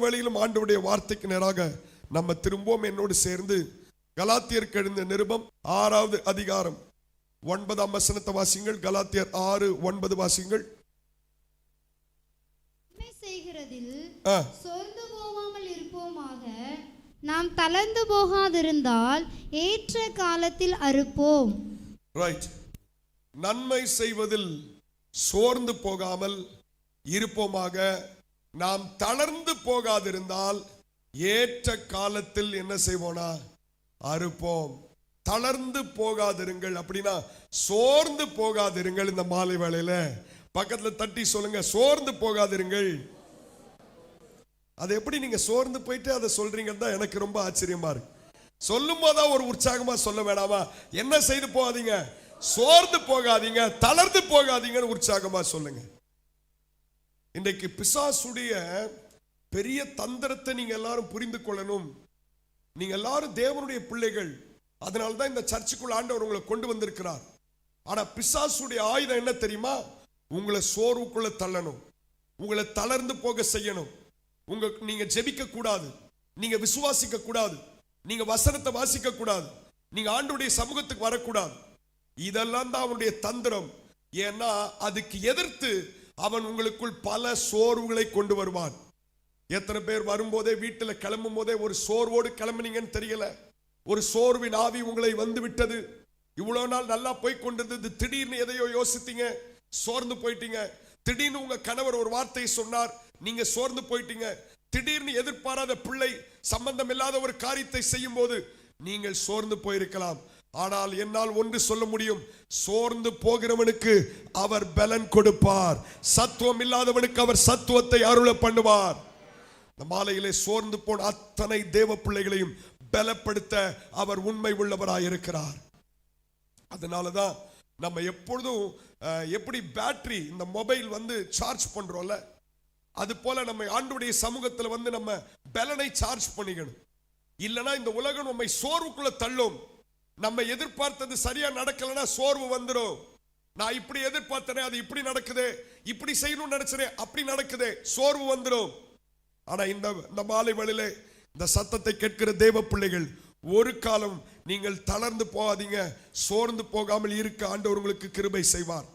வேளையிலும் ஆண்டவருடைய வார்த்தைக்கு நேராக நம்ம திரும்பவும் என்னோடு சேர்ந்து கலாத்தியருக்கு எழுந்த நிருபம் 6வது அதிகாரம் 9ஆம் வசனத்தை வாசிங்கள். கலாத்தியர் 6:9 வாசிங்கள். சோர்ந்து போகாமல் இருப்போமாக, நாம் தளர்ந்து போகாதிருந்தால் ஏற்ற காலத்தில் அறுப்போம். ரைட். நன்மை செய்வதில் சோர்ந்து போகாமல் இருப்போமாக, நாம் தளர்ந்து போகாதிருந்தால் ஏற்ற காலத்தில் என்ன செய்வோனா அறுப்போம். தளர்ந்து போகாதிருங்கள் அப்படின்னா சோர்ந்து போகாதிருங்கள். இந்த மாலை வேளையில பக்கத்துல தட்டி சொல்லுங்க, சோர்ந்து போகாதிருங்கள். அது எப்படி நீங்க சோர்ந்து போயிட்டு அதை சொல்றீங்கன்னு தான் எனக்கு ரொம்ப ஆச்சரியமா இருக்கு. சொல்லும் போதான் ஒரு உற்சாகமா சொல்ல வேணாமா? என்ன செய்து போகாதீங்க, சோர்ந்து போகாதீங்க, தளர்ந்து போகாதீங்கன்னு உற்சாகமா சொல்லுங்க. இன்றைக்கு பிசாசுடைய பெரிய தந்திரத்தை நீங்க எல்லாரும் புரிந்து கொள்ளணும். நீங்க எல்லாரும் தேவனுடைய பிள்ளைகள், அதனால்தான் இந்த சர்ச்சுக்குள்ள ஆண்டவர் உங்களை கொண்டு வந்திருக்கிறார். ஆனா பிசாசுடைய ஆயுதம் என்ன தெரியுமா? உங்களை சோர்வுக்குள்ள தள்ளணும், உங்களை தளர்ந்து போக செய்யணும். நீங்க ஜெபிக்க கூடாது, நீங்க விசுவாசிக்க கூடாது, நீங்க வசனத்தை வாசிக்க கூடாது, நீங்க ஆண்டவருடைய சமூகத்துக்கு வரக்கூடாது. இதெல்லாம் தான் அவனுடைய தந்திரம். ஏன்னா அதுக்கு எதிர்த்து அவன் உங்களுக்குள் பல சோர்வுகளை கொண்டு வருவான். எத்தனை பேர் வரும்போதே வீட்டில் கிளம்பும் போதே ஒரு சோர்வோடு கிளம்புனீங்கன்னு தெரியல. ஒரு சோர்வின் ஆவி உங்களை வந்து விட்டது. இவ்வளவு நாள் நல்லா போய் கொண்டிருந்தது, திடீர்னு எதையோ யோசித்தீங்க, சோர்ந்து போயிட்டீங்க. திடீர்னு உங்க கணவர் ஒரு வார்த்தையை சொன்னார், நீங்க சோர்ந்து போயிட்டீங்க. திடீர்னு எதிர்பாராத பிள்ளை சம்பந்தம் இல்லாத ஒரு காரியத்தை செய்யும் போது நீங்கள் சோர்ந்து போயிருக்கலாம். ஆனால் என்னால் ஒன்று சொல்ல முடியும், சோர்ந்து போகிறவனுக்கு அவர் பலன் கொடுப்பார், சத்துவம் இல்லாதவனுக்கு அவர் சத்துவத்தை அருள பண்ணுவார். இந்த மாலையிலே சோர்ந்து போன அத்தனை தேவ பிள்ளைகளையும் பலப்படுத்த அவர் உண்மை உள்ளவராய் இருக்கிறார். அதனாலதான் நம்ம எப்பொழுதும் எப்படி பேட்டரி இந்த மொபைல் வந்து சார்ஜ் பண்றோம்ல, அது போல நம்ம ஆண்டவருடைய சமூகத்துல வந்து நம்ம பலனை சார்ஜ் பண்ணிக்கணும். இல்லைன்னா இந்த உலகம் நம்மை சோர்வுக்குள்ள தள்ளும். நம்ம எதிர்பார்த்தது சரியா நடக்கலன்னா சோர்வு வந்துடும். நான் இப்படி எதிர்பார்த்தனே, அது இப்படி நடக்குது, இப்படி செய்யணும்னு நினைச்சேன், அப்படி நடக்குது, சோர்வு வந்துடும். ஆனா இந்த மாலை வேளையிலே இந்த சத்தத்தை கேட்கிற தேவ பிள்ளைகள், ஒரு காலம் நீங்கள் தளர்ந்து போகாதீங்க, சோர்ந்து போகாமல் இருக்க ஆண்டவர் உங்களுக்கு கிருபை செய்வார்.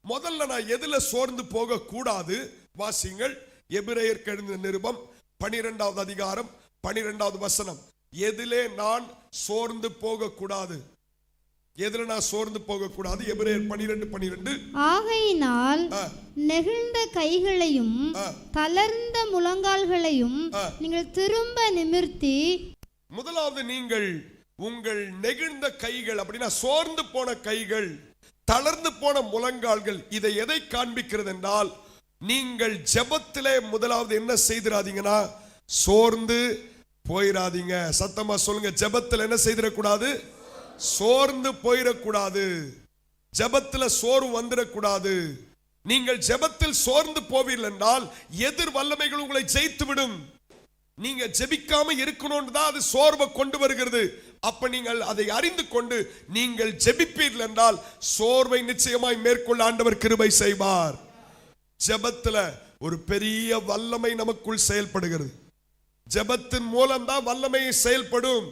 முதல்ல நான் எதுல சோர்ந்து போக கூடாது வாசிங்கள். எபிரேயருக்கு எழுதின நிருபம் 12வது அதிகாரம் 12வது வசனம். எதிலே நான் சோர்ந்து போக கூடாது, எதில நான் சோர்ந்து போக கூடாது? எபிரேயர் 12:12. ஆகையினால் நெகிழ்ந்த கைகளையும் தளர்ந்த முழங்கால்களையும் நீங்கள் திரும்ப நிமிர்த்தி. முதலாவது நீங்கள் உங்கள் நெகிழ்ந்த கைகள் அப்படின்னா சோர்ந்து போன கைகள், தளர்ந்து போன முழங்கால்கள், இதை எதை காண்பிக்கிறது என்றால், நீங்கள் ஜெபத்திலே முதலாவது என்ன செய்திராதீங்கன்னா சோர்ந்து போயிடாதீங்க. சத்தமா சொல்லுங்க, ஜெபத்தில் என்ன செய்திடக்கூடாது? சோர்ந்து போயிடக்கூடாது. ஜெபத்தில் சோர்வு வந்துடக்கூடாது. நீங்கள் ஜெபத்தில் சோர்ந்து போவீர்கள் என்றால் எதிர் வல்லமைகள் உங்களை ஜெயித்து விடும். நீங்க ஜெபிக்காம இருக்கணும்னு தான் அது சோர்வை கொண்டு வருகிறது. அப்ப நீங்கள் அதை அறிந்து கொண்டு நீங்கள் ஜெபிப்பீர்கள் என்றால் சோர்வை நிச்சயமாய் மேற்கொள்ள ஆண்டவர் கிருபை செய்வார். ஜெபத்துல ஒரு பெரிய வல்லமை நமக்குள் செயல்படுகிறது. ஜெபத்தின் மூலம் தான் வல்லமை செயல்படும்.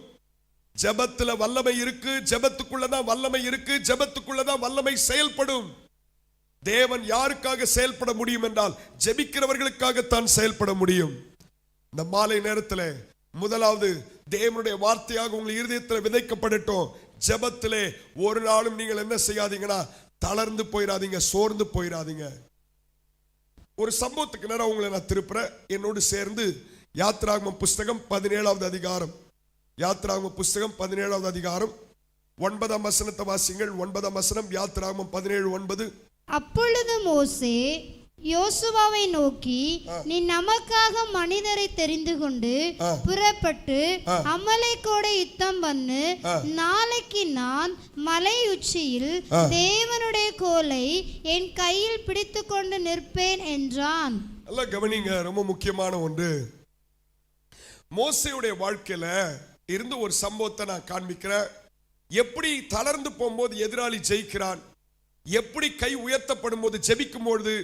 ஜெபத்துல வல்லமை இருக்கு, ஜெபத்துக்குள்ளதான் வல்லமை இருக்கு, ஜெபத்துக்குள்ளதான் வல்லமை செயல்படும். தேவன் யாருக்காக செயல்பட முடியும் என்றால் ஜெபிக்கிறவர்களுக்காகத்தான் செயல்பட முடியும். இந்த மாலை நேரத்தில் முதலாவது தேவனுடைய வார்த்தையாக உங்கள் இருதயத்தில் விதைக்கப்படட்டும். ஜெபத்திலே ஒரு நாளும் நீங்கள் என்ன செய்யாதீங்கன்னா தளர்ந்து போயிடாதீங்க, சோர்ந்து போயிடாதீங்க. ஒரு சம்பவத்துக்கு நேரம் உங்களை நான் திருப்புறேன். என்னோடு சேர்ந்து யாத்ராகமம் புஸ்தகம் 17வது அதிகாரம், யாத்ராகமம் புஸ்தகம் 17வது அதிகாரம் 9ஆம் வசனத்தை வாசிங்கள். 9ஆம் வசனம், யாத்ராகமம் 17:9. அப்பொழுது மோசே யோசுவாவை நோக்கி, நீ நமக்காக மனிதரை தெரிந்து கொண்டு புறப்பட்டு அமலேக்கோட யுத்தம் பண்ணு. நாளைக்கு நான் மலை உச்சியில் தேவனுடைய கோலை என் கையில் பிடித்து கொண்டு நிற்பேன் என்றான். எல்லாம் கவனிங்க, ரொம்ப முக்கியமான ஒன்று. மோசேயுடைய வாழ்க்கையில இருந்து ஒரு சம்பவத்தை நான் காண்பிக்கிறேன். எப்படி தளர்ந்து போகும்போது எதிராளி ஜெயிக்கிறான், எப்படி கை உயர்த்தப்படும் போது ஜெபிக்கும் பொழுது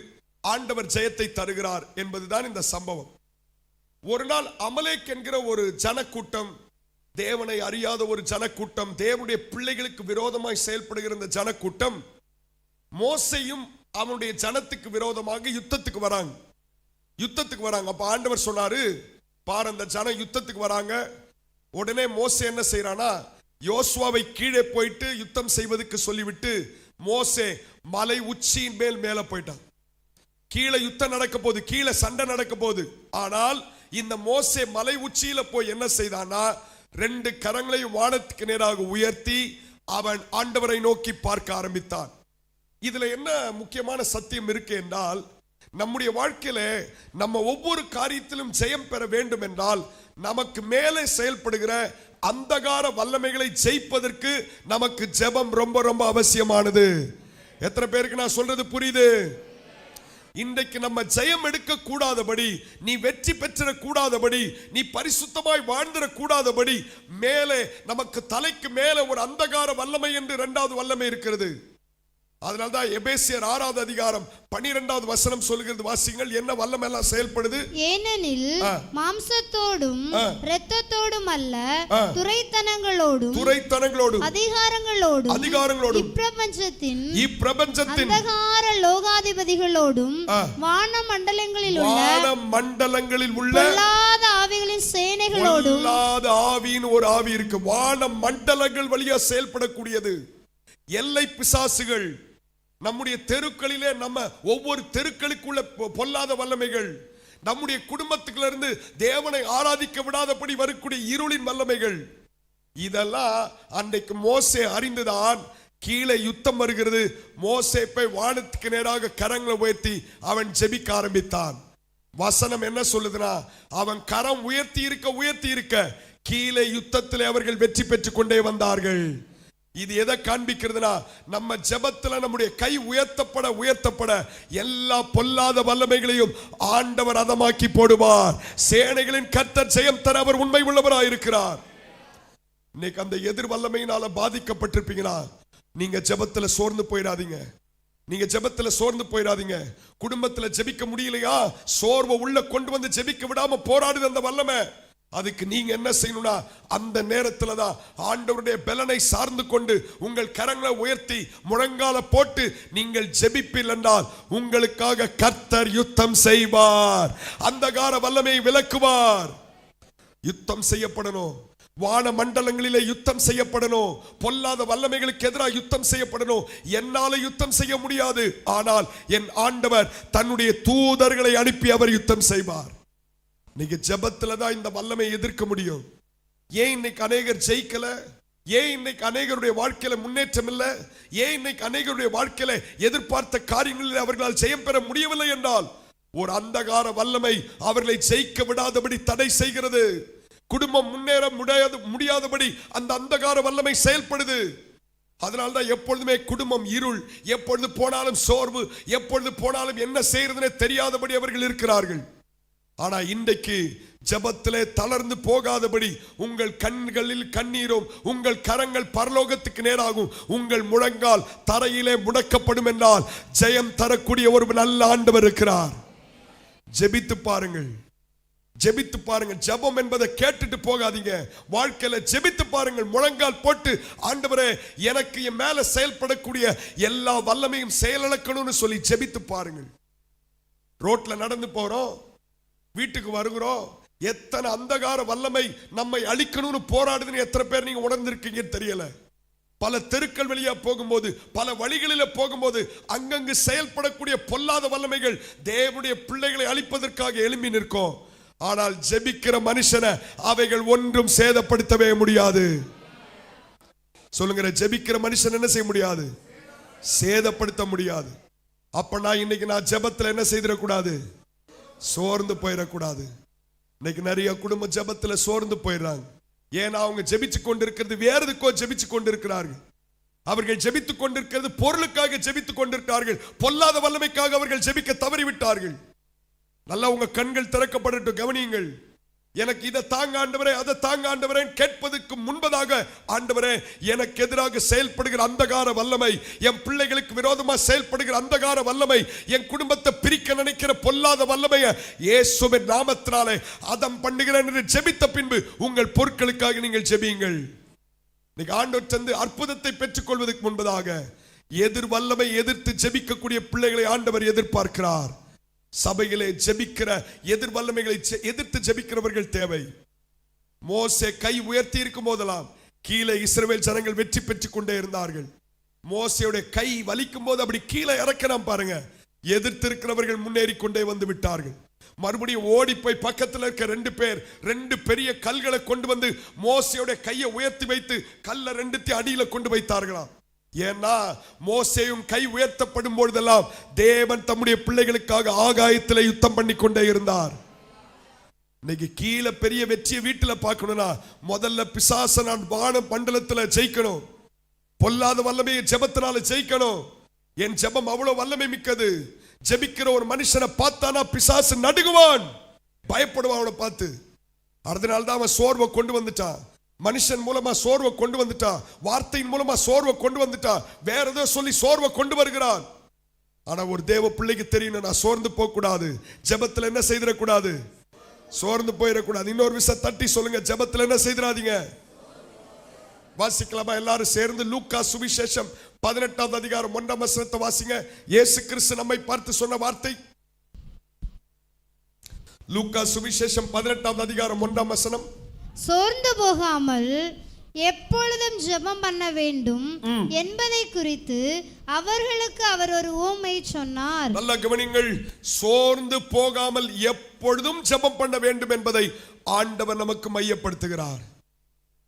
ஆண்டவர் ஜெயத்தை தருகிறார் என்பதுதான் இந்த சம்பவம். ஒரு நாள் அமலேக் என்கிற ஒரு ஜனக்கூட்டம், தேவனை அறியாத ஒரு ஜனக்கூட்டம், தேவனுடைய பிள்ளைகளுக்கு விரோதமாய் செயல்படுகிற இந்த ஜனக்கூட்டம் மோசேயும் அவனுடைய ஜனத்துக்கு விரோதமாக யுத்தத்துக்கு வராங்க. அப்ப ஆண்டவர் சொன்னாரு, பாரு அந்த ஜனம் யுத்தத்துக்கு வராங்க. உடனே மோசே என்ன செய்யறானா, யோசுவாவை கீழே போயிட்டு யுத்தம் செய்வதற்கு சொல்லிவிட்டு மோசே மலை உச்சியின் மேல போயிட்டான். கீழே யுத்தம் நடக்க போகுது, கீழே சண்டை நடக்க போகுது. ஆனால் இந்த மோசே மலை உச்சியில போய் என்ன செய்தானா, 2 கரங்களையும் வானத்துக்கு நேராக உயர்த்தி அவன் ஆண்டவரை நோக்கி பார்க்க ஆரம்பித்தான். இதுல என்ன முக்கியமான சத்தியம் இருக்கு என்றால், நம்முடைய வாழ்க்கையில நம்ம ஒவ்வொரு காரியத்திலும் ஜெயம் பெற வேண்டும் என்றால் நமக்கு மேலே செயல்படுகிற அந்தகார வல்லமைகளை ஜெயிப்பதற்கு நமக்கு ஜெபம் ரொம்ப ரொம்ப அவசியமானது. எத்தனை பேருக்கு நான் சொல்றது புரியுது? இன்றைக்கு நம்ம ஜெயம் எடுக்க கூடாதபடி, நீ வெற்றி பெற்ற கூடாதபடி, நீ பரிசுத்தமாய் வாழ்ந்திட கூடாதபடி மேலே நமக்கு தலைக்கு மேலே ஒரு அந்தகார வல்லமை என்று 2வது வல்லமை இருக்கிறது. அதனால்தான் எபேசியர் 6வது அதிகாரம் 12வது வசனம் சொல்கிறது, வாசிங்கள். என்ன வல்லமை எல்லாம் செயல்படுது? ஏனெனில் மாம்சத்தோடும் இரத்தத்தோடும் அல்ல, துரைத்தனங்களோடும் அதிகாரங்களோடும் இப்பிரபஞ்சத்தின் அந்தகார லோகாதிபதிகளோடும் வான மண்டலங்களில் உள்ள பொல்லாத ஆவிகளின் சேனைகளோடும். பொல்லாத ஆவியின் ஒரு ஆவி இருக்கு, வான மண்டலங்கள் வழியா செயல்படக்கூடியது. எல்லை பிசாசுகள் நம்முடைய தெருக்களிலே, நம்ம ஒவ்வொரு தெருக்களுக்குள்ள பொல்லாத வல்லமைகள், நம்முடைய குடும்பத்துக்குள்ள இருந்து தேவனை ஆராதிக்க விடாதபடி வரக்கூடிய இருளின் வல்லமைகள், இதெல்லாம் அன்றைக்கு மோசே அறிந்துதான். கீழே யுத்தம் வருகிறது, மோசே போய் வானத்துக்கு நேராக கரங்களை உயர்த்தி அவன் ஜெபிக்க ஆரம்பித்தான். வசனம் என்ன சொல்லுதுன்னா, அவன் கரம் உயர்த்தி இருக்க கீழே யுத்தத்தில் அவர்கள் வெற்றி பெற்றுக் கொண்டே வந்தார்கள். இது எதை காண்பிக்கிறதுனா, நம்ம ஜெபத்துல நம்முடைய கை உயர்த்தப்பட எல்லா பொல்லாத வல்லமைகளையும் ஆண்டவர் அதமாக்கி போடுவார். சேனைகளின் கர்த்தர் ஜெயம் தர அவர் உண்மை உள்ளவராய் இருக்கிறார். இன்னைக்கு அந்த எதிர் வல்லமையினால பாதிக்கப்பட்டிருப்பீங்களா? நீங்க ஜெபத்துல சோர்ந்து போயிடாதீங்க. குடும்பத்துல ஜெபிக்க முடியலையா, சோர்வை உள்ள கொண்டு வந்து ஜெபிக்க விடாம போராடுது அந்த வல்லமை. அதுக்கு நீங்க என்ன செய்யணும்னா, அந்த நேரத்துல தான் ஆண்டவருடைய பலனை சார்ந்து கொண்டு உங்கள் கரங்களை உயர்த்தி முழங்கால போட்டு நீங்கள் ஜெபிப்பீர்கள் என்றால் உங்களுக்காக கர்த்தர் யுத்தம் செய்வார், அந்தகார வல்லமையை விலக்குவார். யுத்தம் செய்யப்படணும், வான மண்டலங்களிலே யுத்தம் செய்யப்படணும், பொல்லாத வல்லமைகளுக்கு எதிராக யுத்தம் செய்யப்படணும். என்னால யுத்தம் செய்ய முடியாது, ஆனால் என் ஆண்டவர் தன்னுடைய தூதர்களை அனுப்பி அவர் யுத்தம் செய்வார். இன்னைக்கு ஜெபத்துல தான் இந்த வல்லமை எதிர்க்க முடியும். ஏன் இன்னைக்கு அநேகர் ஜெயிக்கல? ஏன் இன்னைக்கு அநேகருடைய வாழ்க்கையில முன்னேற்றம் இல்லை? ஏன் இன்னைக்கு அநேகருடைய வாழ்க்கையில எதிர்பார்த்த காரியங்களில் அவர்களால் ஜெயம் பெற முடியவில்லை என்றால், ஒரு அந்தகார வல்லமை அவர்களை ஜெயிக்க விடாதபடி தடை செய்கிறது. குடும்பம் முன்னேற முடியாதபடி அந்த அந்தகார வல்லமை செயல்படுது. அதனால்தான் எப்பொழுதுமே குடும்பம் இருள், எப்பொழுது போனாலும் சோர்வு, எப்பொழுது போனாலும் என்ன செய்யறதுனே தெரியாதபடி அவர்கள் இருக்கிறார்கள். ஆனா இன்றைக்கு ஜெபத்திலே தளர்ந்து போகாதபடி உங்கள் கண்களில் கண்ணீரும் உங்கள் கரங்கள் பரலோகத்துக்கு நேராகும், உங்கள் முழங்கால் தரையிலே முடக்கப்படும் என்றால் ஜெயம் தரக்கூடிய ஒரு நல்ல ஆண்டவர் இருக்கிறார். ஜெபித்து பாருங்கள். ஜெபம் என்பதை கேட்டுட்டு போகாதீங்க. வாழ்க்கையில ஜெபித்து பாருங்கள். முழங்கால் போட்டு, ஆண்டவரே எனக்கு என் மேல செயல்படக்கூடிய எல்லா வல்லமையும் செயலிழக்கணும்னு சொல்லி ஜெபித்து பாருங்கள். ரோட்ல நடந்து போறோம், வீட்டுக்கு வருகிறோம், எத்தனை அந்தகார வல்லமை நம்மை அழிக்கணும்னு போராடுதுன்னு எத்தனை பேர் நீங்க உணர்ந்திருக்கீங்கன்னு தெரியல. பல தெருக்கள் வழியா போகும்போது, பல வழிகளில போகும்போது அங்கங்கு செயல்படக்கூடிய பொல்லாத வல்லமைகள் தேவனுடைய பிள்ளைகளை அழிப்பதற்காக எழும்பி நிற்கும். ஆனால் ஜெபிக்கிற மனுஷனை அவைகள் ஒன்றும் சேதப்படுத்தவே முடியாது. சொல்லுங்க, ஜெபிக்கிற மனுஷன் என்ன செய்ய முடியாது? சேதப்படுத்த முடியாது. அப்ப நான் ஜெபத்துல என்ன செய்திடக்கூடாது? சோர்ந்து போயிடக்கூடாது. இன்னைக்கு நிறைய குடும்ப ஜெபத்துல சோர்ந்து போயிடுறாங்க. ஏன்னா அவங்க ஜெபிச்சு கொண்டிருக்கிறது வேற எதுக்கோ ஜெபிச்சு கொண்டிருக்கிறார்கள். அவர்கள் ஜெபித்துக் கொண்டிருக்கிறது பொருளுக்காக ஜெபித்துக் கொண்டிருக்கிறார்கள். பொல்லாத வல்லமைக்காக அவர்கள் ஜெபிக்க தவறிவிட்டார்கள். நல்லா உங்க கண்கள் திறக்கப்படட்டும், கவனியுங்கள். எனக்கு இதை தாங்க ஆண்டவரே, அதை தாங்க ஆண்டவரே கேட்பதற்கு முன்பதாக, ஆண்டவரே எனக்கு எதிராக செயல்படுகிற அந்தகார வல்லமை, என் பிள்ளைகளுக்கு விரோதமாக செயல்படுகிற அந்தகார வல்லமை, என் குடும்பத்தை பிரிக்க நினைக்கிற பொல்லாத வல்லமையை இயேசுவின் நாமத்தினாலே அதம் பண்ணுகிறேன் என்று ஜெபித்த பின்பு உங்கள் பொருட்களுக்காக நீங்கள் ஜெபியுங்கள். இன்னைக்கு ஆண்டவர் தந்து அற்புதத்தை பெற்றுக் கொள்வதற்கு முன்பதாக எதிர் வல்லமை எதிர்த்து ஜெபிக்கக்கூடிய பிள்ளைகளை ஆண்டவர் எதிர்பார்க்கிறார். சபையிலே ஜெபிக்கிற எதிர் வல்லமைகளை எதிர்த்து ஜெபிக்கிறவர்கள் தேவை. மோசே கை உயர்த்தி இருக்கும் போதெல்லாம் கீழே இஸ்ரவேல் ஜனங்கள் வெற்றி பெற்றுக் கொண்டே இருந்தார்கள். மோசேயுடைய கை வலிக்கும் போது அப்படி கீழே இறக்கலாம் பாருங்க, எதிர்த்து இருக்கிறவர்கள் முன்னேறி கொண்டே வந்து விட்டார்கள். மறுபடியும் ஓடி போய் பக்கத்தில் இருக்க 2 பேர் 2 பெரிய கல்களை கொண்டு வந்து மோசேயுடைய கையை உயர்த்தி வைத்து கல்லை 2 அடியில கொண்டு வைத்தார்களாம். ஏன்னா மோசேயும் கை உயர்த்தப்படும் பொழுதெல்லாம் தேவன் தம்முடைய பிள்ளைகளுக்காக ஆகாயத்தில் யுத்தம் பண்ணி கொண்டே இருந்தார். இன்னைக்கு கீழே பெரிய வெற்றியை வீட்டில் பார்க்கணும்னா முதல்ல பிசாச நான் வான மண்டலத்தில் ஜெயிக்கணும். பொல்லாத வல்லமையை ஜெபத்தினால ஜெயிக்கணும். என் ஜெபம் அவ்வளவு வல்லமை மிக்கது. ஜெபிக்கிற ஒரு மனுஷனை பார்த்தானா பிசாசு நடுங்குவான், பயப்படுவான் அவனை பார்த்து. அதனால்தான் அவன் சோர்வை கொண்டு வந்துட்டான். மனுஷன் மூலமா சோர்வை கொண்டு வந்துட்டான், வார்த்தையின் மூலமா சோர்வை கொண்டு வந்துட்டான், வேற ஏதோ சொல்லி சோர்வை கொண்டு வருகிறான். ஆனா ஒரு தேவ பிள்ளைக்கு தெரியணும், நான் சோர்ந்து போக கூடாது. ஜெபத்துல என்ன செய்திடக்கூடாது? சோர்ந்து போயிடக்கூடாது. இன்னொரு விஷயம் தட்டி சொல்லுங்க, ஜெபத்துல என்ன செய்திடாதீங்க. வாசிக்கலாமா எல்லாரும் சேர்ந்து? லூக்கா சுவிசேஷம் 18வது அதிகாரம் 1ஆம் வசனத்தை வாசிங்க. இயேசு கிறிஸ்து நம்மை பார்த்து சொன்ன வார்த்தை. லூக்கா சுவிசேஷம் 18வது அதிகாரம் 1ஆம் வசனம். சோர்ந்து போகாமல் எப்பொழுதும் ஜெபம் பண்ண வேண்டும் என்பதை குறித்து அவர்களுக்கு அவர் ஒரு உவமையை சொன்னார். நல்ல கவனிங்கள். சோர்ந்து போகாமல் எப்பொழுதும் ஜெபம் பண்ண வேண்டும் என்பதை ஆண்டவர் நமக்கு மையப்படுத்துகிறார்.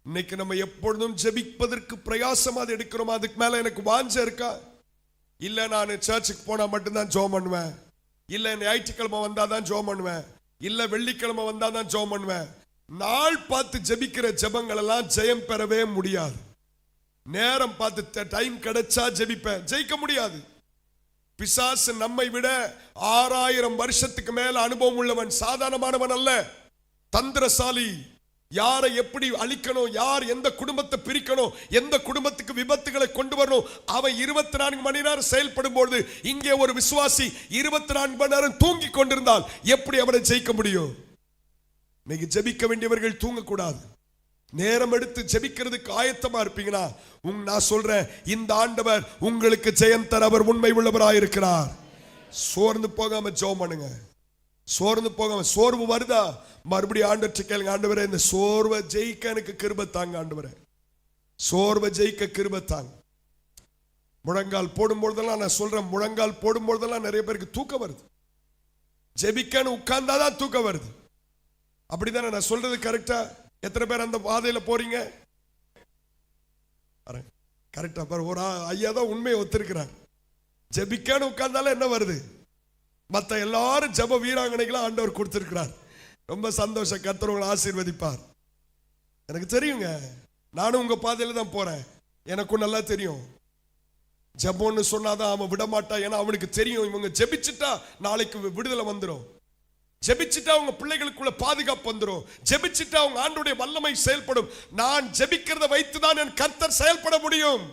இன்னைக்கு நம்ம எப்பொழுதும் ஜெபிப்பதற்கு பிரயாசமா அதை எடுக்கிறோம். அதுக்கு மேல எனக்கு வாஞ்ச இருக்கா? இல்ல நான் சர்ச்சுக்கு போனா மட்டும்தான் ஜெபம் பண்ணுவேன், இல்ல ஞாயிற்றுக்கிழமை வந்தாதான் ஜெபம் பண்ணுவேன், இல்ல வெள்ளிக்கிழமை வந்தாதான் ஜெபம் பண்ணுவேன். நாள் பார்த்து ஜெபிக்கிற ஜெபங்கள் எல்லாம் ஜெயம் பெறவே முடியாது. நேரம் பார்த்து டைம் கிடைச்சா ஜெபிப்பேன், ஜெயிக்க முடியாது. பிசாசு நம்மை விட 6000 வருஷத்துக்கு மேல அனுபவம் உள்ளவன், சாதாரணமானவன் அல்ல, தந்திரசாலி. யாரை எப்படி அழிக்கணும், யார் எந்த குடும்பத்தை பிரிக்கணும், எந்த குடும்பத்துக்கு விபத்துகளை கொண்டு வரணும், அவன் 24 மணி நேரம் செயல்படும் பொழுது இங்கே ஒரு விசுவாசி 24 மணி நேரம் தூங்கி கொண்டிருந்தால் எப்படி அவனை ஜெயிக்க முடியும்? இன்னைக்கு ஜெபிக்க வேண்டியவர்கள் தூங்கக்கூடாது. நேரம் எடுத்து ஜெபிக்கிறதுக்கு ஆயத்தமா இருப்பீங்கன்னா நான் சொல்றேன், இந்த ஆண்டவர் உங்களுக்கு ஜெயம் தர அவர் உண்மை உள்ளவராயிருக்கிறார். சோர்ந்து போகாம ஜெபம் பண்ணுங்க. சோர்ந்து போகாம, சோர்வு வருதா மறுபடியும் ஆண்டவர்கிட்ட கேளுங்க, ஆண்டவரே இந்த சோர்வை ஜெயிக்க எனக்கு கிருபை தாங்க, ஆண்டவரே சோர்வை ஜெயிக்க கிருபை தாங்க. முழங்கால் போடும்பொழுதெல்லாம் நான் சொல்றேன், முழங்கால் போடும்பொழுதெல்லாம் நிறைய பேருக்கு தூக்கம் வருது. ஜெபிக்கன்னு உட்கார்ந்தாதான் தூக்கம் வருது. அப்படிதானே நான் சொல்றது கரெக்டா? எத்தனை பேர் அந்த பாதையில போறீங்க? கரெக்டா பாரு, ஒரு ஐயா தான் உண்மையை ஒத்துருக்கிறார். ஜெபிக்கன்னு உட்கார்ந்தாலும் என்ன வருது? மற்ற எல்லாரும் ஜெப வீராங்கனைகளும் ஆண்டவர் கொடுத்திருக்கிறார். ரொம்ப சந்தோஷம். கர்த்தர் உங்களை ஆசீர்வதிப்பார். எனக்கு தெரியுங்க, நானும் உங்க பாதையில தான் போறேன். எனக்கும் நல்லா தெரியும். ஜெபம்னு சொன்னாதான் அவன் விட மாட்டான். ஏன்னா அவனுக்கு தெரியும் இவங்க ஜெபிச்சுட்டா நாளைக்கு விடுதலை வந்துடும், ஜெபிச்சுட்டா அவங்க பிள்ளைகளுக்குள்ள பாதுகாப்பு வந்துடும், ஜெபிச்சுட்டா அவங்க ஆண்டவருடைய வல்லமை செயல்படும். நான் ஜெபிக்கிறத வைத்துதான் என் கர்த்தர் செயல்பட முடியும்.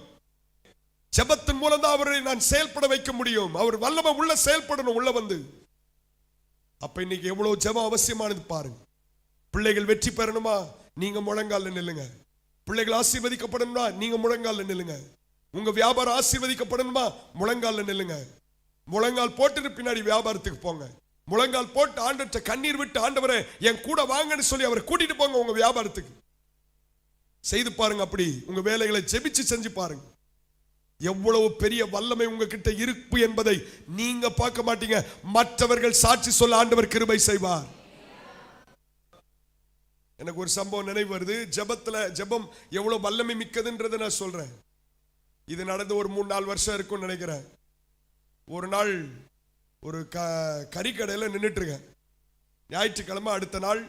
ஜெபத்தின் மூலம் தான் அவரை நான் செயல்பட வைக்க முடியும். அவர் வல்லமை உள்ள செயல்படணும், உள்ள வந்து. அப்ப இன்னைக்கு எவ்வளவு ஜெபம் அவசியமானது பாருங்க. பிள்ளைகள் வெற்றி பெறணுமா, நீங்க முழங்கால நில்லுங்க. பிள்ளைகள் ஆசீர்வதிக்கப்படணுமா, நீங்க முழங்கால நில்லுங்க. உங்க வியாபாரம் ஆசீர்வதிக்கப்படணுமா, முழங்கால நில்லுங்க. முழங்கால் போட்டு பின்னாடி வியாபாரத்துக்கு போங்க. முழங்கால் போட்டு ஆண்டவர்கிட்ட கண்ணீர் விட்டு, ஆண்டவரே என் கூட வாங்கன்னு சொல்லி அவரை கூட்டிட்டு போங்க உங்க வியாபாரத்துக்கு. செய்து பாருங்க. அப்படி உங்க வேலைகளை ஜெபிச்சு செஞ்சு பாருங்க. எவ்வளவு பெரிய வல்லமை உங்ககிட்ட இருப்பு என்பதை நீங்க பார்க்க மாட்டீங்க, மற்றவர்கள் சாட்சி சொல்ல ஆண்டவர் கிருபை செய்வார். எனக்கு ஒரு சம்பவம் நினைவு வருது. ஜெபம் எவ்வளவு வல்லமை மிக்கதுன்றதை நான் சொல்றேன். இது நடந்து ஒரு 3-4 வருஷம் இருக்கும்னு நினைக்கிறேன். ஒரு நாள் ஒரு கறிக்கடையில் நின்றுட்டு இருக்கேன். ஞாயிற்றுக்கிழமை அடுத்த நாள்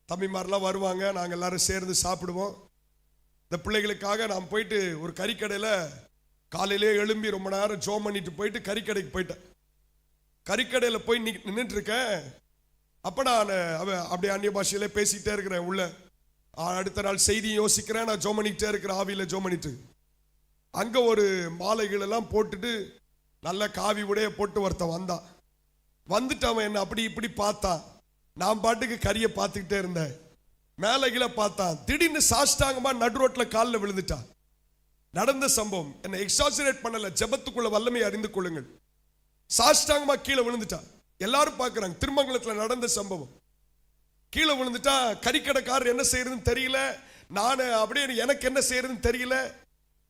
தம்பிமாரெலாம் வருவாங்க, நாங்கள் எல்லாரும் சேர்ந்து சாப்பிடுவோம். இந்த பிள்ளைகளுக்காக நான் போயிட்டு ஒரு கறிக்கடையில் காலையிலே எழும்பி ரொம்ப நேரம் ஜோம் பண்ணிட்டு போயிட்டு கறிக்கடைக்கு போயிட்டேன். கறிக்கடையில் போய் நின்றுட்டு இருக்கேன். அப்ப நான் அப்படியே அந்நிய பாஷையில பேசிக்கிட்டே இருக்கிறேன் உள்ள. அடுத்த நாள் செய்தி யோசிக்கிறேன், நான் ஜோம் பண்ணிக்கிட்டே இருக்கிறேன், ஆவியில ஜோம் பண்ணிட்டு. அங்க ஒரு மாலைகள் எல்லாம் போட்டுட்டு நல்ல காவி உடைய போட்டு ஒருத்தன் வந்தான். வந்துட்டு அவன் என்ன அப்படி இப்படி பார்த்தான். நான் பாட்டுக்கு கரியை பார்த்துக்கிட்டே இருந்தேன். மேலே கீழே பார்த்தான். திடீர்னு சாஷ்டாங்கமா நடு ரோட்ல காலில் விழுந்துட்டான். நடந்த சம்பவம் என்ன எக்ஸாஜரேட் பண்ணல, ஜெபத்துக்குள்ள வல்லமையை அறிந்து கொள்ளுங்கள். சாஷ்டாங்கமா கீழே விழுந்துட்டான். எல்லாரும் பார்க்கறாங்க. திருமங்கலத்துல நடந்த சம்பவம். கீழே விழுந்துட்டா. கறிக்கடைக்காரர் என்ன செய்யறதுன்னு தெரியல. நான் அப்படியே எனக்கு என்ன செய்யறதுன்னு தெரியல.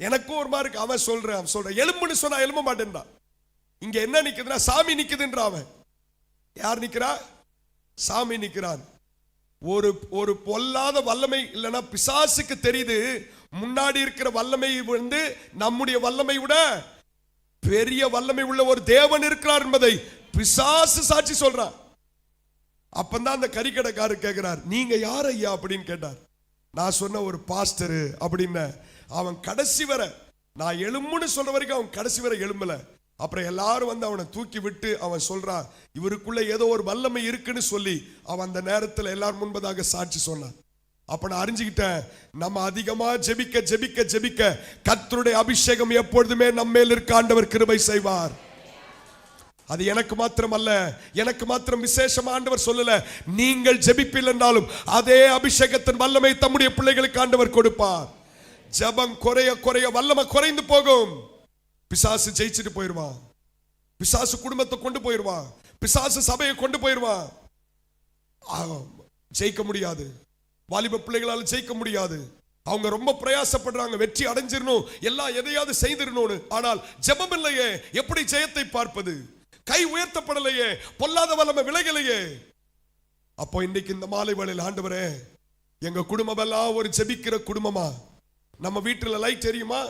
எனக்கும் ஒரு மாதிரி இருக்கு. அவன் சொல்றேன் எலும்புன்னு சொன்னா எலும்ப மாட்டேன்டா. இங்க என்ன நிக்குதுன்னா சாமி நிக்குதுன்ற. அவன் யார் நிக்கிறா? சாமி நிக்கிறான். ஒரு பொல்லாத வல்லமை இல்லைன்னா பிசாசுக்கு தெரியுது முன்னாடி இருக்கிற வல்லமை வந்து நம்முடைய வல்லமை விட பெரிய வல்லமை உள்ள ஒரு தேவன் இருக்கிறார் என்பதை பிசாசு சாட்சி சொல்றான். அப்பந்தான் அந்த கறிக்கடைக்காரர் கேட்கிறார், நீங்க யார் ஐயா அப்படின்னு கேட்டார். நான் சொன்ன ஒரு பாஸ்டர் அப்படின்னு. அவன் கடைசி வரை நான் எழும்புன்னு சொல்ற வரைக்கும் அவன் கடைசி வரை எழும்பல. அப்புறம் எல்லாரும் வந்து அவனை தூக்கி விட்டு அவன் சொல்றான், இவருக்குள்ள ஏதோ ஒரு வல்லமை இருக்குன்னு சொல்லி அவன் அந்த நேரத்தில் எல்லாரும் முன்பதாக சாட்சி சொன்னான். அப்ப நான் அறிஞ்சுக்கிட்டேன், நம்ம அதிகமா ஜெபிக்க ஜெபிக்க ஜெபிக்க கர்த்தருடைய அபிஷேகம் எப்பொழுதுமே நம்ம மேல் இருக்க ஆண்டவர் கிருபை செய்வார். அது எனக்கு மாத்திரம் அல்ல, எனக்கு மாத்திரம் விசேஷமா ஆண்டவர் சொல்லல. நீங்கள் ஜெபிப்பில் என்றாலும் அதே அபிஷேகத்தின் வல்லமை தம்முடைய பிள்ளைகளுக்கு ஆண்டவர் கொடுப்பார். ஜெபம் குறைய குறைய வல்லமை குறைந்து போகும். பிசாசு ஜெயிச்சுட்டு போயிருவான். பிசாசு குடும்பத்தை கொண்டு போயிருவான். பிசாசு சபையை கொண்டு போயிருவான். ஜெயிக்க முடியாது. வாலிப பிள்ளைகளால் ஜெயிக்க முடியாது. அவங்க ரொம்ப பிரயாசப்படுறாங்க, வெற்றி அடைஞ்சிடணும், எல்லாம் எதையாவது செய்திடணும்னு. ஆனால் ஜெபம் இல்லையே, எப்படி ஜெயத்தை பார்ப்பது? கை உயர்த்தப்படலையே, பொல்லாத வல்லமை விலகலையே. அப்போ இன்னைக்கு இந்த மாலை வேளையில் ஆண்டவரே, எங்க குடும்பம் எல்லாம் ஒரு ஜெபிக்கிற குடும்பமா. நம்ம வீட்டுல லைட் எரியுமா?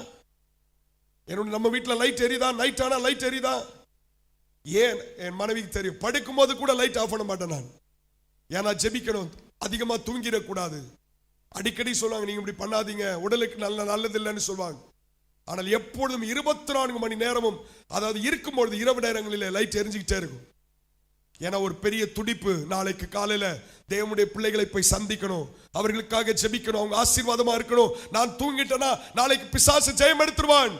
நம்ம வீட்டுல லைட் எரியுதா? நைட் ஆனா லைட் எரியுதா? ஏன் என் மனைவிக்கு தெரியும். படுக்கும் போது கூட லைட் ஆஃப் பண்ண மாட்டேன் நான். ஏன்னா ஜெபிக்கணும், அதிகமா தூங்கிடக்கூடாது. அடிக்கடி சொல்லுவாங்க, நீங்க இப்படி பண்ணாதீங்க, உடலுக்கு நல்லது இல்லைன்னு சொல்லுவாங்க. ஆனால் எப்பொழுதும் 24 மணி நேரமும், அதாவது இருக்கும்பொழுது இரவு நேரங்களில் லைட் எரிஞ்சுக்கிட்டே இருக்கும். ஏன்னா ஒரு பெரிய துடிப்பு, நாளைக்கு காலையில தேவனுடைய பிள்ளைகளை போய் சந்திக்கணும், அவர்களுக்காக ஜெபிக்கணும், அவங்க ஆசீர்வாதமா இருக்கணும். நான் தூங்கிட்டேனா நாளைக்கு பிசாசு ஜெயம் எடுத்துருவான்.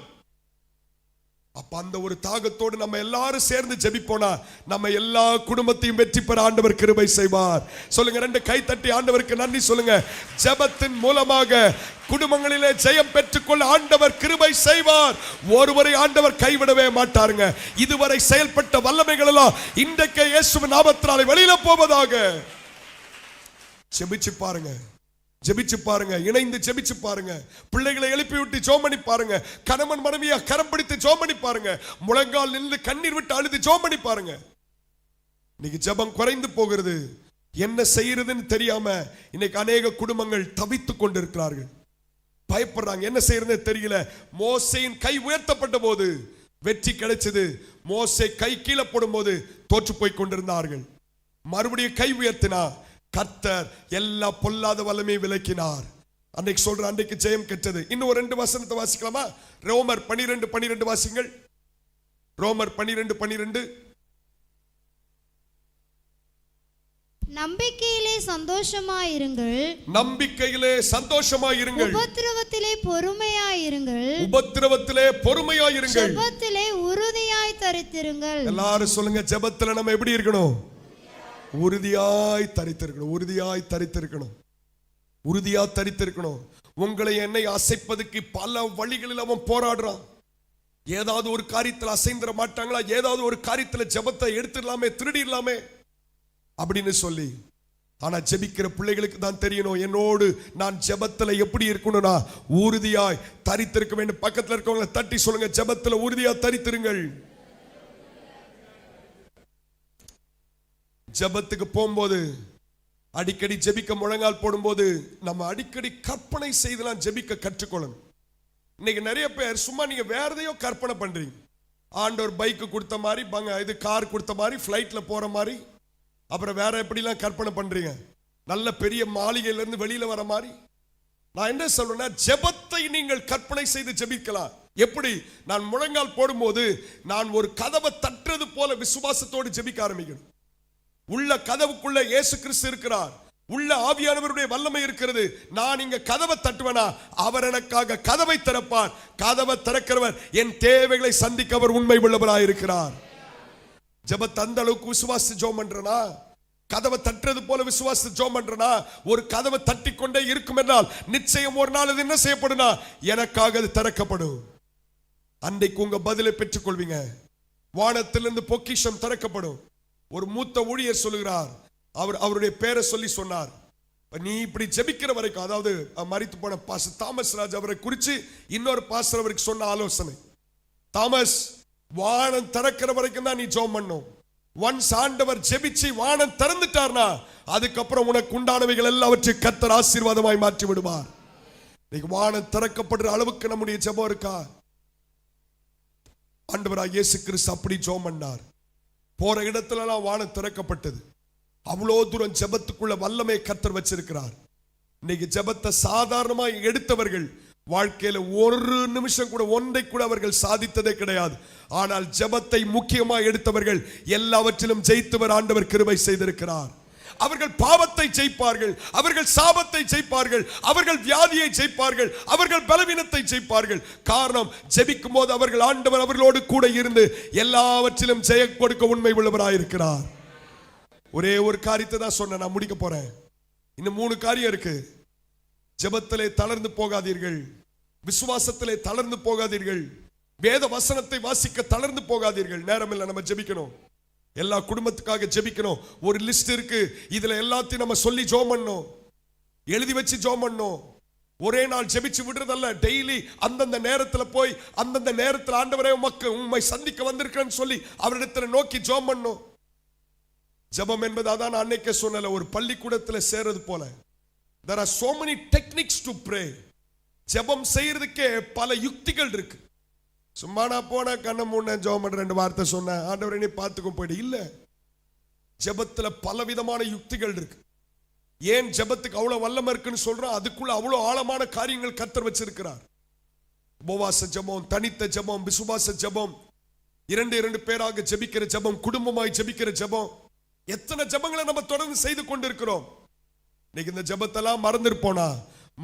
அப்ப அந்த ஒரு தாகத்தோடு நம்ம எல்லாரும் சேர்ந்து ஜெபிப்போனா நம்ம எல்லா குடும்பத்தையும் வெற்றி பெற ஆண்டவர் கிருபை செய்வார். சொல்லுங்க, 2 கை தட்டி ஆண்டவருக்கு நன்றி சொல்லுங்க. ஜெபத்தின் மூலமாக குடும்பங்களிலே ஜெயம் பெற்றுக்கொள்ள ஆண்டவர் கிருபை செய்வார். ஒருவரை ஆண்டவர் கைவிடவே மாட்டாருங்க. இதுவரை செயல்பட்ட வல்லமைகள் எல்லாம் இன்றைக்கு இயேசுவின் நாமத்தினாலே வெளியில போவதாக. ஜெபிச்சு பாருங்க, ஜெபிச்சு பாருங்க, இணைந்து ஜெபிச்சு பாருங்க. பிள்ளைகளை எழுப்பி விட்டு ஜெபம் பண்ணி பாருங்க. கணவன் மனைவியா கரம் பிடித்து ஜெபம் பண்ணி பாருங்க. முழங்கால் நின்று கண்ணீர் விட்டு அழுது ஜெபம் பண்ணி பாருங்க. இன்னைக்கு ஜெபம் குறைந்து போகிறது. என்ன செய்யறதுன்னு தெரியாம இன்னைக்கு அநேக குடும்பங்கள் தவித்துக் கொண்டிருக்கிறார்கள். பயப்படுறாங்க, என்ன செய்யறதுன்னு தெரியல. மோசேயின் கை உயர்த்தப்பட்ட போது வெற்றி கிடைச்சது. மோசே கை கீழே போடும் போது தோற்று போய் கொண்டிருந்தார்கள். மறுபடியும் கை உயர்த்தினா கர்த்தர் எல்லா பொல்லாத வல்லமை விலக்கினார். அன்னைக்கு சொல்ற, அன்னைக்கு ஜெயம் கெட்டது. இன்னும் ஒரு 2 வசனத்தை வாசிக்கலாமா? ரோமர் 12:12 வாசிங்கள். ரோமர் 12:12. நம்பிக்கையிலே சந்தோஷமாயிருங்கள், நம்பிக்கையிலே சந்தோஷமாயிருங்கள், உபத்திரவத்திலே பொறுமையாயிருங்கள், உபத்திரவத்திலே பொறுமையாயிருங்கள், ஜெபத்திலே உறுதியாய் தரித்திருங்கள். எல்லாரும் சொல்லுங்க, ஜெபத்துல நம்ம எப்படி இருக்கணும்? உறுதியாய் தரித்திருக்கணும். உறுதியாய் தரித்திருக்கணும். உறுதியா தரித்திருக்கணும். உங்களை என்னை அசைப்பதுக்கு பல வழிகளில் அவன் போராடுறான். ஏதாவது ஒரு காரியத்தில் அசைந்திர மாட்டாங்களா? ஏதாவது ஒரு காரியத்தில் ஜெபத்தை எடுத்துடலாமே, திருடிடலாமே அப்படின்னு சொல்லி. ஆனா ஜெபிக்கிற பிள்ளைகளுக்கு தான் தெரியணும், என்னோடு நான் ஜெபத்துல எப்படி இருக்கணும்னா உறுதியாய் தரித்திருக்க வேண்டும். பக்கத்துல இருக்கவங்களை தட்டி சொல்லுங்க, ஜெபத்துல உறுதியா தரித்திருங்கள். ஜெபத்துக்கு போகும்போது அடிக்கடி ஜெபிக்க முழங்கால் போடும்போது நம்ம அடிக்கடி கற்பனை செய்தலாம் ஜெபிக்க கற்றுக்கொள்ளணும். இன்னைக்கு நிறைய பேர் சும்மா நீங்க வேற எதையோ கற்பனை பண்றீங்க. ஆண்டவர் பைக்கு கொடுத்த மாதிரி, இது கார் கொடுத்த மாதிரி, ஃப்ளைட்ல போற மாதிரி, அப்புறம் வேற எப்படிலாம் கற்பனை பண்றீங்க, நல்ல பெரிய மாளிகையில இருந்து வெளியில வர மாதிரி. நான் என்ன சொல்றேன்னா, ஜெபத்தை நீங்கள் கற்பனை செய்து ஜெபிக்கலாம். எப்படி? நான் முழங்கால் போடும்போது நான் ஒரு கதவை தட்டுறது போல விசுவாசத்தோடு ஜெபிக்க ஆரம்பிக்கணும். உள்ள கதவுக்குள்ள இயேசு கிறிஸ்து இருக்கிறார், உள்ள ஆவியானவருடைய வல்லமை இருக்கிறது. நான் இங்க கதவை தட்டுவேனா, அவர் எனக்காக கதவை திறப்பார். கதவை திறக்கிறவர் என் தேவைகளை சந்திக்க அவர் உண்மை உள்ளவராய் இருக்கிறார். ஜெபத்தை அந்த அளவுக்கு விசுவாசி ஜெபம் பண்றனா, கதவை தட்டுறது போல விசுவாசி ஜெபம் பண்றனா, ஒரு கதவை தட்டி கொண்டே இருக்கும் என்றால் நிச்சயம் ஒரு நாள் அது என்ன செய்யப்படுனா, எனக்காக அது திறக்கப்படும். அன்றைக்கு உங்க பதிலை பெற்றுக் கொள்வீங்க. வானத்திலிருந்து பொக்கிஷம் திறக்கப்படும். ஒரு மூத்த ஊழியர் சொல்லுகிறார், அவருடைய பேரை சொல்லி சொன்னார், நீ இப்படி ஜெபிக்கிற வரைக்கும், அதாவது மரித்து போன பாஸ்டர் தாமஸ் ராஜ் அவரை குறித்து இன்னொரு பாஸ்டர் அவருக்கு சொன்ன ஆலோசனை, தாமஸ் வானம் திறக்கிற வரைக்கும் தான் நீ ஜெபம் பண்ணும். ஒன்ஸ் ஆண்டவர் ஜெபிச்சு வானம் திறந்துட்டார்னா அதுக்கப்புறம் உனக்கு உண்டானவைகள் எல்லாவற்றையும் கர்த்தர் ஆசீர்வாதமாய் மாற்றி விடுவார். இன்னைக்கு வானம் திறக்கப்படுற அளவுக்கு நம்முடைய ஜெபம் இருக்கா? ஆண்டவராகிய இயேசு கிறிஸ்து அப்படி ஜெபம் பண்ணார். போற இடத்துல எல்லாம் வானம் திறக்கப்பட்டது. அவ்வளோ தூரம் ஜெபத்துக்குள்ள வல்லமை கர்த்தர் வச்சிருக்கிறார். இன்னைக்கு ஜெபத்தை சாதாரணமா எடுத்தவர்கள் வாழ்க்கையில ஒரு நிமிஷம் கூட ஒன்றை கூட அவர்கள் சாதித்ததே கிடையாது. ஆனால் ஜெபத்தை முக்கியமா எடுத்தவர்கள் எல்லாவற்றிலும் ஜெயித்தவர் ஆண்டவர் கிருபை செய்திருக்கிறார். அவர்கள் பாவத்தை ஜெயிப்பார்கள், அவர்கள் சாபத்தை ஜெயிப்பார்கள், அவர்கள் வியாதியை ஜெயிப்பார்கள், அவர்கள் பலவீனத்தை ஜெயிப்பார்கள். காரணம், ஜெபிக்கும் போது அவர்கள் ஆண்டவர் அவர்களோடு கூட இருந்து எல்லாவற்றிலும் ஜெய கொடுக்க உண்மை உள்ளவராயிருக்கிறார். ஒரே ஒரு காரியத்தை தான் சொன்ன, நான் முடிக்க போறேன். இன்னும் 3 காரியம் இருக்கு. ஜெபத்திலே தளர்ந்து போகாதீர்கள், விசுவாசத்திலே தளர்ந்து போகாதீர்கள், வேத வசனத்தை வாசிக்க தளர்ந்து போகாதீர்கள். நேரம் இல்லை, நம்ம ஜெபிக்கணும். எல்லா குடும்பத்துக்காக ஜெபிக்கணும். ஒரு லிஸ்ட் இருக்கு, இதுல எல்லாத்தையும் நம்ம சொல்லி ஜெபம் பண்ணணும், எழுதி வச்சு ஜெபம் பண்ணணும். ஒரே நாள் ஜெபிச்சு விடுறதல்ல, டெய்லி அந்தந்த நேரத்துல போய் அந்தந்த நேரத்தில் ஆண்டவரே உம்மை சந்திக்க வந்திருக்கேன்னு சொல்லி அவரிடத்துல நோக்கி ஜெபம் பண்ணணும். ஜெபம் என்பது அதான் அன்னைக்கே சொன்னல, ஒரு பள்ளிக்கூடத்தில் சேர்றது போல. There are so many techniques to pray. ஜெபம் செய்யறதுக்கே பல யுக்திகள் இருக்கு. சும்மா நான் போன கண்ண மூண ஜெபம் பண்ற 2 வார்த்தை சொன்ன, ஆண்டவரே நீ பார்த்துக்கோ போயிடு இல்ல. ஜெபத்துல பல விதமான யுக்திகள் இருக்கு. ஏன் ஜெபத்துக்கு அவ்வளவு வல்லமை இருக்குன்னு சொல்றோம், அதுக்குள்ள அவ்வளவு ஆழமான காரியங்கள் கர்த்தர் வச்சிருக்கிறார். உபவாச ஜெபம், தனித்த ஜெபம், விசுவாச ஜெபம், 2 பேராக ஜெபிக்கிற ஜெபம், குடும்பமாய் ஜெபிக்கிற ஜெபம், எத்தனை ஜெபங்களை நம்ம தொடர்ந்து செய்து கொண்டிருக்கிறோம். இன்னைக்கு இந்த ஜெபத்தெல்லாம் மறந்துருப்போனா,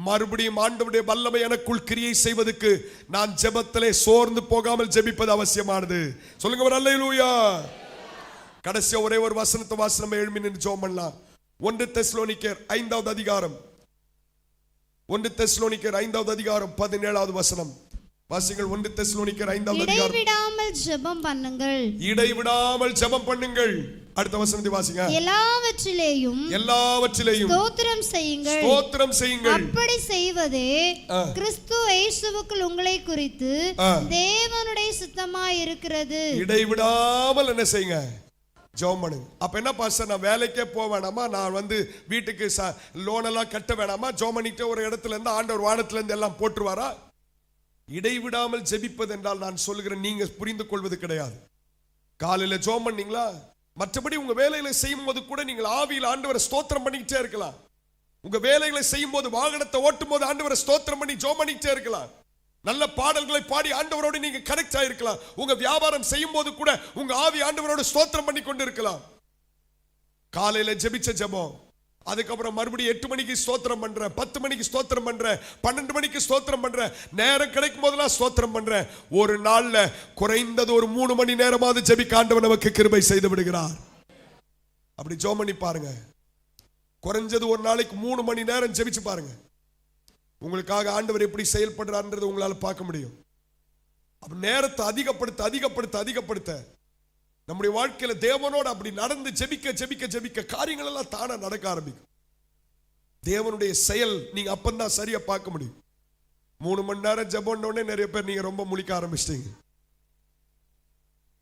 மறுபடியும் ஆண்டவருடைய வல்லமை எனக்குள் கிரியை செய்வதற்கு நான் ஜெபத்திலே சோர்ந்து போகாமல் ஜெபிப்பது அவசியமானது. சொல்லுங்க ஒரு அல்லேலூயா. கடைசியா ஒரே ஒரு வசனத்தை வாசி நம்ம எழும்பி நின்று ஜெபம் பண்ணலாம். 1 தெசலோனிக்கேயர் 5வது அதிகாரம், 1 தெசலோனிக்கேயர் 5வது அதிகாரம் 17வது வசனம் வாசிங்கள். 1 தெசலோனிக்கேயர் 5வது அதிகாரம். இடைவிடாமல் ஜெபம் பண்ணுங்கள், இடைவிடாமல் ஜெபம் பண்ணுங்கள். அடுத்த வசனத்தை வாசிங்க. எல்லாவற்றிலேயும் ஸ்தோத்திரம் செய்யுங்கள். அப்படி செய்வதே கிறிஸ்து இயேசுவுக்குள் உங்களை குறித்து தேவனுடைய சித்தமாய் இருக்கிறது. இடைவிடாமல் என்ன செய்யுங்க? ஜெபம் பண்ணுங்க. அப்ப என்ன பாஸ்டர், நான் வேலைக்கே போக வேணாமா, நான் வீட்டுக்கு லோன் எல்லாம் கட்ட வேணாமா, ஜெபம் பண்ணிட்டு ஒரு இடத்துல இருந்து ஆண்டவர் வானத்துல இருந்து எல்லாம் போட்டுருவாரா? இடைவிடாமல் ஜெபிப்பது என்றால் நான் சொல்லுகிறேன், நீங்க புரிந்து கொள்வது கிடையாது. காலையில ஜெபம் பண்ணீங்களா, மற்றபடி உங்க வேலைகளை செய்யும் போது கூட நீங்கள் ஆவியில் ஆண்டவரை ஸ்தோத்திரம் பண்ணிக்கிட்டே இருக்கலாம். உங்க வேலைகளை செய்யும் போது, வாகனத்தை ஓட்டும் போது ஆண்டவரை ஸ்தோத்திரம் பண்ணி ஜெபம் பண்ணிக்கிட்டே இருக்கலாம். நல்ல பாடல்களை பாடி ஆண்டவரோடு நீங்க கனெக்ட் ஆயிருக்கலாம். உங்க வியாபாரம் செய்யும் போது கூட உங்க ஆவி ஆண்டவரோடு ஸ்தோத்திரம் பண்ணி கொண்டு இருக்கலாம். காலையில ஜெபிச்ச ஜெபம், அதுக்கப்புறம் மறுபடியும் 8 மணிக்கு ஸ்தோத்திரம் பண்ற, 10 மணிக்கு ஸ்தோத்திரம் பண்ற, 12 மணிக்கு ஸ்தோத்திரம் பண்ற, நேரம் கிடைக்கும் போதெல்லாம் ஸ்தோத்திரம் பண்ற. ஒரு நாள்ல குறைந்தது ஒரு 3 மணி நேரமாவது ஜெபிக்க ஆண்டவர் நமக்கு கிருபை செய்து விடுகிறார். அப்படி ஜெபம் பண்ணி பாருங்க. குறைஞ்சது ஒரு நாளைக்கு 3 மணி நேரம் ஜெபிச்சு பாருங்க. உங்களுக்காக ஆண்டவர் எப்படி செயல்படுறார்ன்றது உங்களால பார்க்க முடியும். அப்ப நேரத்தை அதிகப்படுத்த நம்முடைய வாழ்க்கையில தேவனோடு அப்படி நடந்து ஜெபிக்க காரியங்கள் எல்லாம் தானா நடக்க ஆரம்பிக்கும். தேவனுடைய செயல் நீங்க அப்பந்தான் சரியா பார்க்க முடியும். 3 மணி நேரம் ஜெபம்னோடனே நிறைய பேர் நீங்க ரொம்ப முழிக்க ஆரம்பிச்சிட்டீங்க.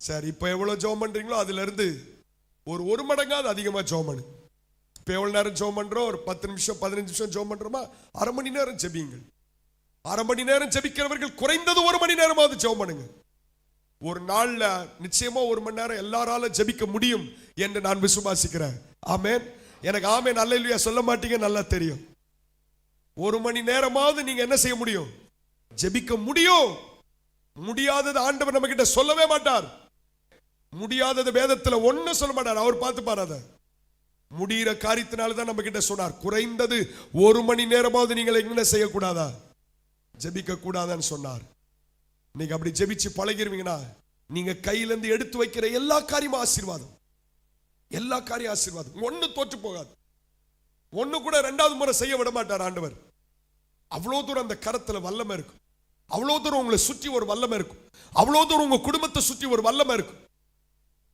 சரி, இப்ப எவ்வளவு ஜெபம் பண்றீங்களோ அதுல இருந்து ஒரு மடங்காவது அதிகமா ஜெபம் பண்ணு. இப்ப எவ்வளவு நேரம் ஜெபம் பண்றோம்? ஒரு 10 நிமிஷம் 15 நிமிஷம் ஜெபம் பண்றோமா? அரை மணி நேரம் ஜெபியுங்கள். அரை மணி நேரம் ஜெபிக்கிறவர்கள் குறைந்தது 1 மணி நேரமாவது ஜெபம் பண்ணுங்க. ஒரு நாள்ல நிச்சயமா 1 மணி நேரம் எல்லாரால ஜெபிக்க முடியும் என்று நான் விசுவாசிக்கிறேன். ஆமென். எனக்கு ஆமென் அல்லேலூயா சொல்ல மாட்டீங்க, நல்லா தெரியும். 1 மணி நேரமாவது நீங்க என்ன செய்ய முடியும்? ஜெபிக்க முடியும். முடியாதது ஆண்டவர் நம்ம கிட்ட சொல்லவே மாட்டார். முடியாதது வேதத்துல ஒண்ணு சொல்ல மாட்டார். அவர் பார்த்து பாராத. முடிகிற காரியத்தினால தான் நம்ம கிட்ட சொன்னார், குறைந்தது 1 மணி நேரமாவது நீங்கள் என்ன செய்யக்கூடாதா, ஜெபிக்க கூடாதான்னு சொன்னார். இன்னைக்கு அப்படி ஜெபிச்சு பழகிருவீங்கன்னா நீங்க கையிலிருந்து எடுத்து வைக்கிற எல்லா காரியமும் ஆசீர்வாதம், எல்லா காரியம் ஆசீர்வாதம். ஒண்ணு தோற்று போகாது, ஒண்ணு கூட 2வது முறை செய்ய விட மாட்டார் ஆண்டவர். அவ்வளவு தூரம் அந்த கரத்துல வல்லமை இருக்கும், அவ்வளவு தூரம் உங்களை சுற்றி ஒரு வல்லமை இருக்கும், அவ்வளவு தூரம் உங்க குடும்பத்தை சுற்றி ஒரு வல்லமை இருக்கும்.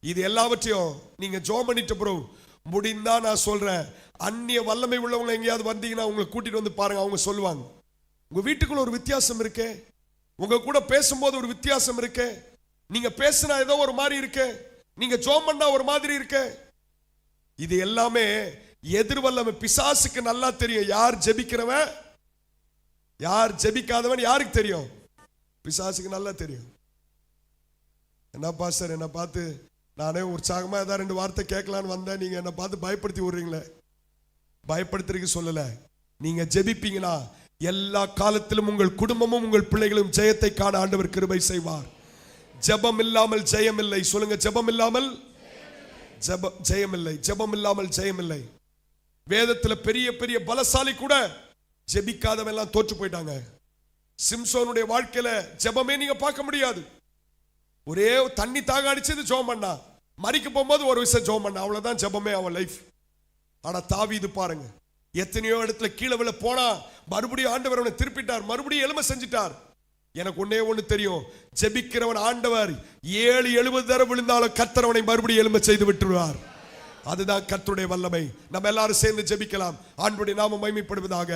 இது எல்லாவற்றையும் நீங்க ஜெபம் பண்ணிட்ட பிறகு முடிந்தா நான் சொல்றேன், அந்நிய வல்லமை உள்ளவங்க எங்கேயாவது வந்தீங்கன்னா உங்களை கூட்டிட்டு வந்து பாருங்க. அவங்க சொல்லுவாங்க, உங்க வீட்டுக்குள்ள ஒரு வித்தியாசம் இருக்கு, உங்க கூட பேசும்போது ஒரு வித்தியாசம் இருக்கு, நீங்க பேசினா ஏதோ ஒரு மாதிரி இருக்கு, நீங்க ஜெபம் பண்ணா ஒரு மாதிரி இருக்கு. இது எல்லாமே எதிர்வல்லமை. பிசாசுக்கு நல்லா தெரியும் யார் ஜெபிக்கிறவன் யார் ஜெபிக்காதவன் யாருக்கு தெரியும், பிசாசுக்கு நல்லா தெரியும். என்ன பாஸ்டர் என்ன பார்த்து நானே உற்சாகமா ஏதாவது 2 வார்த்தை கேட்கலான்னு வந்தேன், நீங்க என்ன பார்த்து பயப்படுத்தி விடுறீங்களே. பயப்படுத்துறதுக்கு சொல்லல, நீங்க ஜெபிப்பீங்கன்னா எல்லா காலத்திலும் உங்கள் குடும்பமும் உங்கள் பிள்ளைகளும் ஜெயத்தை காண ஆண்டவர் கிருபை செய்வார். ஜெபம் இல்லாமல் ஜெயம் இல்லை. சொல்லுங்க, ஜெபம் இல்லாமல் ஜெயம் இல்லை, ஜெபம் இல்லாமல் ஜெயம் இல்லை. வேதத்துல பெரிய பெரிய பலசாலி கூட ஜெபிக்காதவன் எல்லாம் தோற்று போயிட்டாங்க. சிம்சோனுடைய வாழ்க்கையில ஜெபமே நீங்க பார்க்க முடியாது. ஒரே தண்ணி தாக அடிச்சது ஜெபம் பண்ணா, மரிக்க போகும்போது ஒரு விஷயம் ஜெபம் பண்ணா, அவ்வளவுதான் ஜெபமே அவன் லைஃப். ஆனா தாவீது பாருங்க, எத்தனையோ இடத்துல கீழே விழ போனா மறுபடியும் ஆண்டவர் அவனை திருப்பிட்டார், மறுபடியும் எலும்பை செஞ்சிட்டார். எனக்கு ஒன்னே ஒண்ணு தெரியும், ஜெபிக்கிறவன் ஆண்டவர் 7-70 தடவை விழுந்தாலும் கர்த்தர் அவனை மறுபடியும் எலும்பை செய்து விட்டுருவார். அதுதான் கர்த்தருடைய வல்லமை. நம்ம எல்லாரும் சேர்ந்து ஜெபிக்கலாம். ஆண்டவருடைய நாமம் மகிமைப்படுவதாக.